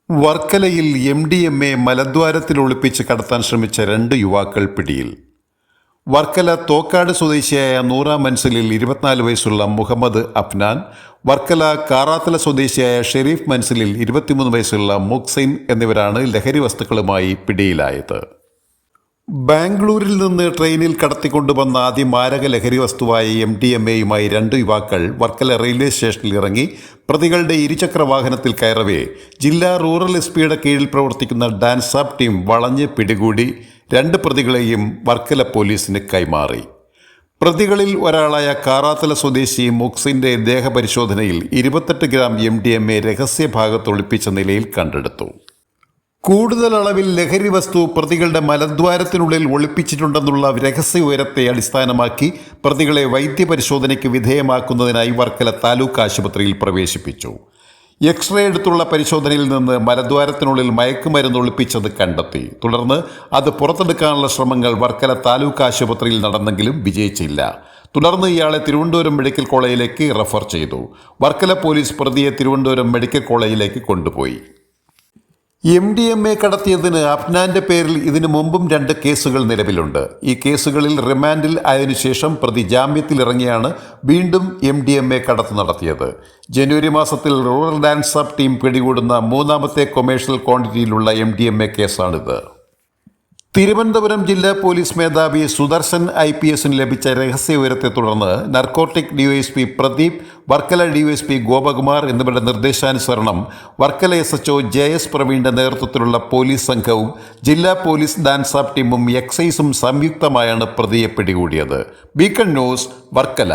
വർക്കലയിൽ MDMA മലദ്വാരത്തിൽ ഒളിപ്പിച്ച് കടത്താൻ ശ്രമിച്ച 2 യുവാക്കൾ പിടിയിൽ. വർക്കല തോക്കാട് സ്വദേശിയായ നൂറ മൻസിലിൽ 24 വയസ്സുള്ള മുഹമ്മദ് അഫ്നാൻ, വർക്കല കാറാത്തല സ്വദേശിയായ ഷെരീഫ് മൻസിലിൽ 23 വയസ്സുള്ള മുക്സൈൻ എന്നിവരാണ് ലഹരി വസ്തുക്കളുമായി പിടിയിലായത്. ബാംഗ്ലൂരിൽ നിന്ന് ട്രെയിനിൽ കടത്തിക്കൊണ്ടുവന്ന അതിമാരക ലഹരി വസ്തുവായ MDMAയുമായി 2 യുവാക്കൾ വർക്കല റെയിൽവേ സ്റ്റേഷനിൽ ഇറങ്ങി പ്രതികളുടെ ഇരുചക്ര വാഹനത്തിൽ കയറവേ ജില്ലാ റൂറൽ SP കീഴിൽ പ്രവർത്തിക്കുന്ന ഡാൻസാപ്പ് ടീം വളഞ്ഞ് പിടികൂടി 2 പ്രതികളെയും വർക്കല പോലീസിന് കൈമാറി. പ്രതികളിൽ ഒരാളായ കാറാത്തല സ്വദേശി മുക്സിന്റെ ദേഹപരിശോധനയിൽ 28 ഗ്രാം MDMA രഹസ്യഭാഗത്ത് ഒളിപ്പിച്ച നിലയിൽ കണ്ടെടുത്തു. കൂടുതൽ അളവിൽ ലഹരി വസ്തു പ്രതികളുടെ മലദ്വാരത്തിനുള്ളിൽ ഒളിപ്പിച്ചിട്ടുണ്ടെന്നുള്ള രഹസ്യ വിവരത്തെ അടിസ്ഥാനമാക്കി പ്രതികളെ വൈദ്യപരിശോധനയ്ക്ക് വിധേയമാക്കുന്നതിനായി വർക്കല താലൂക്ക് ആശുപത്രിയിൽ പ്രവേശിപ്പിച്ചു. എക്സ്റേ എടുത്തുള്ള പരിശോധനയിൽ നിന്ന് മലദ്വാരത്തിനുള്ളിൽ മയക്കുമരുന്ന് ഒളിപ്പിച്ചത് കണ്ടെത്തി. തുടർന്ന് അത് പുറത്തെടുക്കാനുള്ള ശ്രമങ്ങൾ വർക്കല താലൂക്ക് ആശുപത്രിയിൽ നടന്നെങ്കിലും വിജയിച്ചില്ല. തുടർന്ന് ഇയാളെ തിരുവനന്തപുരം മെഡിക്കൽ കോളേജിലേക്ക് റെഫർ ചെയ്തു. വർക്കല പോലീസ് പ്രതിയെ തിരുവനന്തപുരം മെഡിക്കൽ കോളേജിലേക്ക് കൊണ്ടുപോയി. MDMA കടത്തിയതിന് അഫ്നാന്റെ പേരിൽ ഇതിനു മുമ്പും 2 കേസുകൾ നിലവിലുണ്ട്. ഈ കേസുകളിൽ റിമാൻഡിൽ ആയതിനുശേഷം പ്രതി ജാമ്യത്തിലിറങ്ങിയാണ് വീണ്ടും MDMA കടത്ത് നടത്തിയത്. ജനുവരി മാസത്തിൽ റൂറൽ ഡാൻസാപ്പ് ടീം പിടികൂടുന്ന 3ാമത്തെ കൊമേഴ്ഷ്യൽ ക്വാണ്ടിറ്റിയിലുള്ള MDMA കേസാണിത്. തിരുവനന്തപുരം ജില്ലാ പോലീസ് മേധാവി സുദർശൻ IPSന് ലഭിച്ച രഹസ്യവിവരത്തെ തുടർന്ന് narcotic DYSP Pradeep, Varkala DYSP Gopakumar എന്നിവരുടെ നിർദ്ദേശാനുസരണം വർക്കല SHO JS പ്രവീണിന്റെ നേതൃത്വത്തിലുള്ള പോലീസ് സംഘവും ജില്ലാ പോലീസ് ഡാൻസാപ്പ് ടീമും എക്സൈസും സംയുക്തമായാണ് പ്രതിയെ പിടികൂടിയത്. Beacon news, Varkala.